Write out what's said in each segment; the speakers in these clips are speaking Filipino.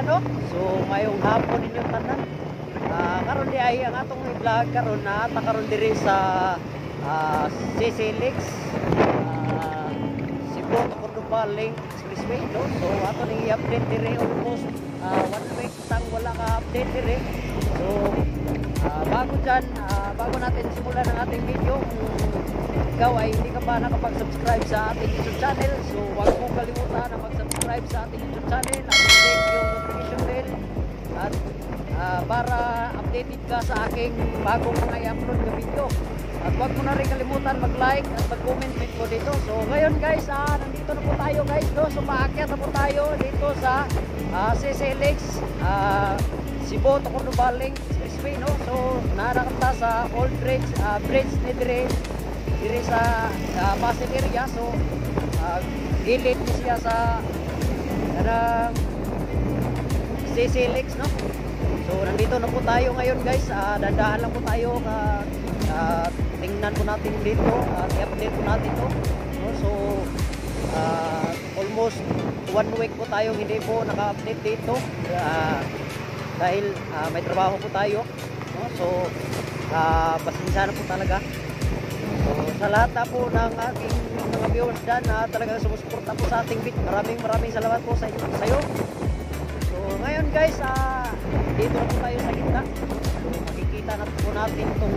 no. So mayong hapon ninyo tanan. Karon di ay ang atong i-vlog karon na karon diri sa CCLX Cebu to Cordova Link Expressway no. So ato ning i-update diri almost 1 week tang wala ka update diri. So bago natin simulan ang ating video, kung ikaw ay hindi ka pa nakapag-subscribe sa ating YouTube channel, so huwag mo kalimutan na mag-subscribe sa ating YouTube channel at i-click yung notification bell at para updated ka sa aking bagong mga i-upload na video. At huwag mo na rin kalimutan mag-like at mag-comment mo dito. So ngayon guys, nandito na po tayo guys, no? So maakyat na po tayo dito sa CCLX Cebu to Cordova Link Expressway no. So narakanta sa Old Bridge ni diri sa Pasig area. So gilid ni siya sa CCLX no. So nandito na po tayo ngayon guys. Dandahan lang po tayo tingnan po natin dito at i-update po natin to no? So almost 1 week po tayo hindi po naka-update dito dahil may trabaho po tayo no? So pasensya na po talaga. So sa lahat na po ng aking mga viewers dyan na talagang sumusuporta po sa ating bit, maraming salamat po sa iyo. So ngayon guys, dito na po tayo sa gitna. So makikita na po natin itong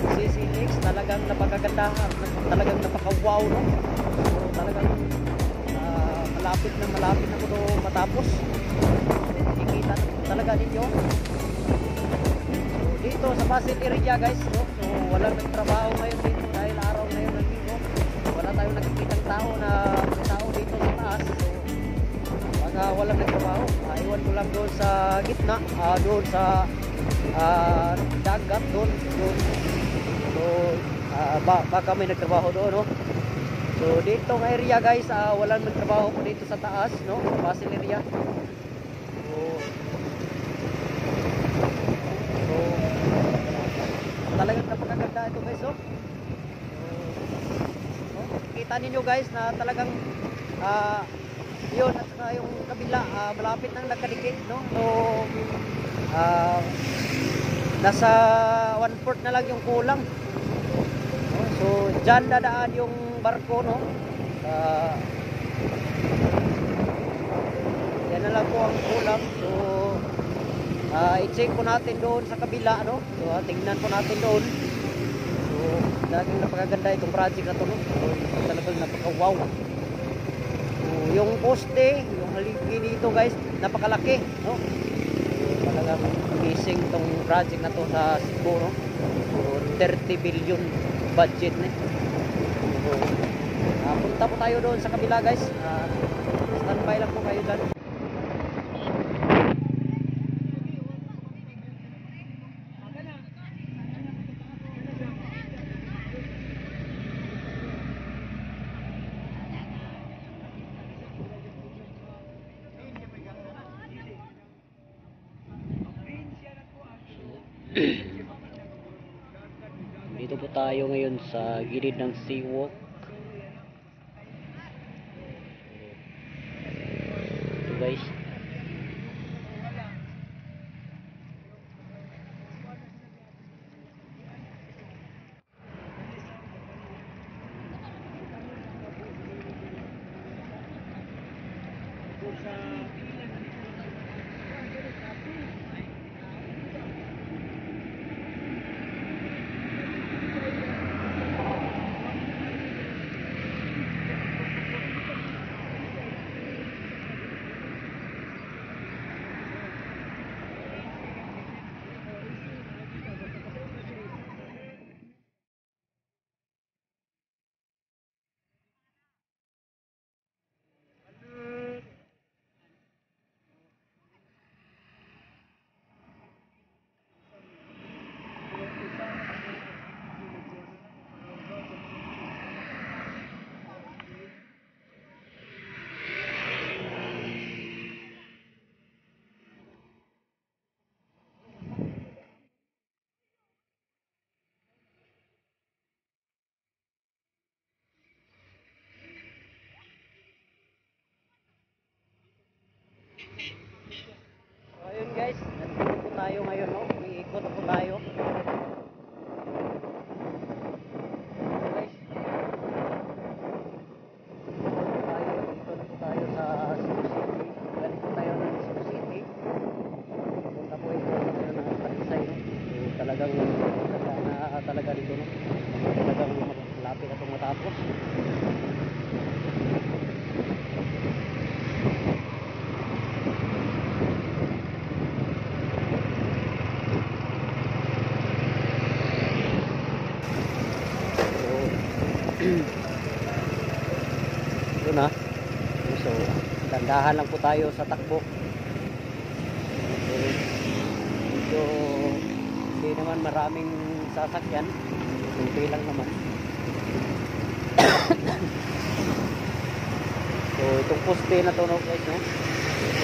CCLX, talagang napakagandahan, talagang napaka-wow no? So talagang malapit na po matapos. So makikita na po talaga ninyo. So dito sa Pasig area guys no? So walang nagtrabaho ngayon dito dahil araw ngayon ng linggo. Wala tayong nakikitang tao na may tao dito sa taas. So pag walang nagtrabaho, iwan ko lang doon sa gitna, doon sa dagat doon. So baka may nagtrabaho doon no. So dito ng area guys, walang nagtrabaho po dito sa taas no, sa Pasig area. So talagang napakaganda ito guys no. So kita ninyo guys na talagang yun at saka yung kabila malapit nang nagkadikit no. So nasa 1/4 na lang yung kulang no? So dyan dadaan yung barko no. Yan na lang po ang kulang. So i-check po natin doon sa kabila no. So tingnan po natin doon. So talagang napakaganda itong project na to no. So talagang napaka-wow. So yung poste, yung haligi dito guys, napakalaki no. So talagang amazing itong project na to sa Cebu no. So 30 billion budget na. So punta po tayo doon sa kabila guys. Standby lang po kayo dyan. Dito po tayo ngayon sa gilid ng seawalk. Ito guys. tayo ngayon, no? Umiikot po tayo. Guys, ikot po tayo sa Cebu City. Galing po tayo ng Cebu City. Punta po ito ng Talisay, no? So, talagang na talaga dito, no? Talagang malapit na itong matapos. Ito na. So, dandahan lang po tayo sa takbo. So, medyo hindi naman maraming sasakyan. Kunti lang naman. So, itong poste na to, no, guys, no?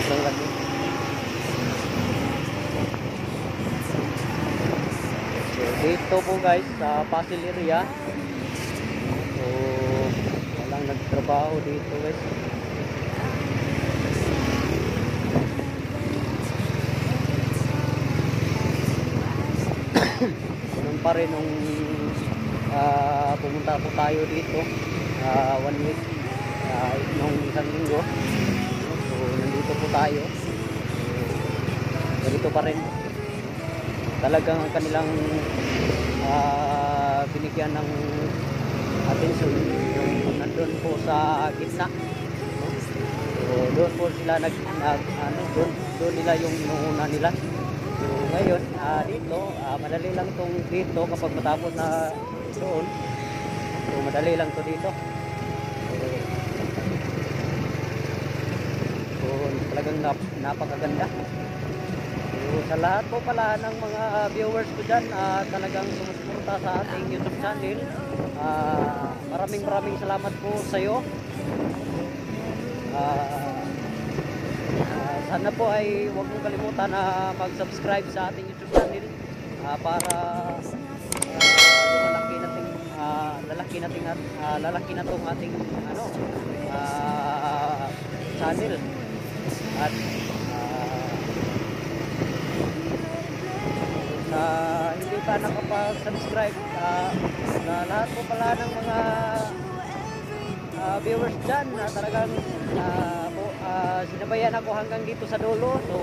Sobrang laki. So, dito po guys sa Pasig area. So, walang nagtrabaho dito guys. Ganun pa rin nung pumunta po tayo dito 1 week nung isang linggo. So, nandito po tayo. So, ganito pa rin. Talagang kanilang binigyan ng atensyon yung nandun po sa gitna, no? So doon po sila doon nila yung inuuna nila. So ngayon dito madali lang tong dito kapag matapos na doon. So madali lang to dito. So talagang napakaganda. So, sa lahat po pala ng mga viewers ko dyan, talagang sumusuporta sa ating YouTube channel. Maraming salamat po sa iyo. Sana po ay huwag mong kalimutan na mag-subscribe sa ating YouTube channel para lalaki na tong ating channel. At hindi pa nakapag-subscribe sa lahat po pala ng mga viewers dyan na talagang sinabayan ako hanggang dito sa dulo. So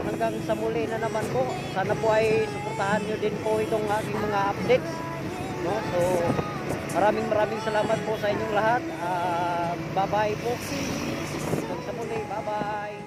hanggang sa muli na naman po, sana po ay suportahan nyo din po itong aking mga updates, no? So maraming salamat po sa inyong lahat. Bye bye po, hanggang sa muli, bye bye.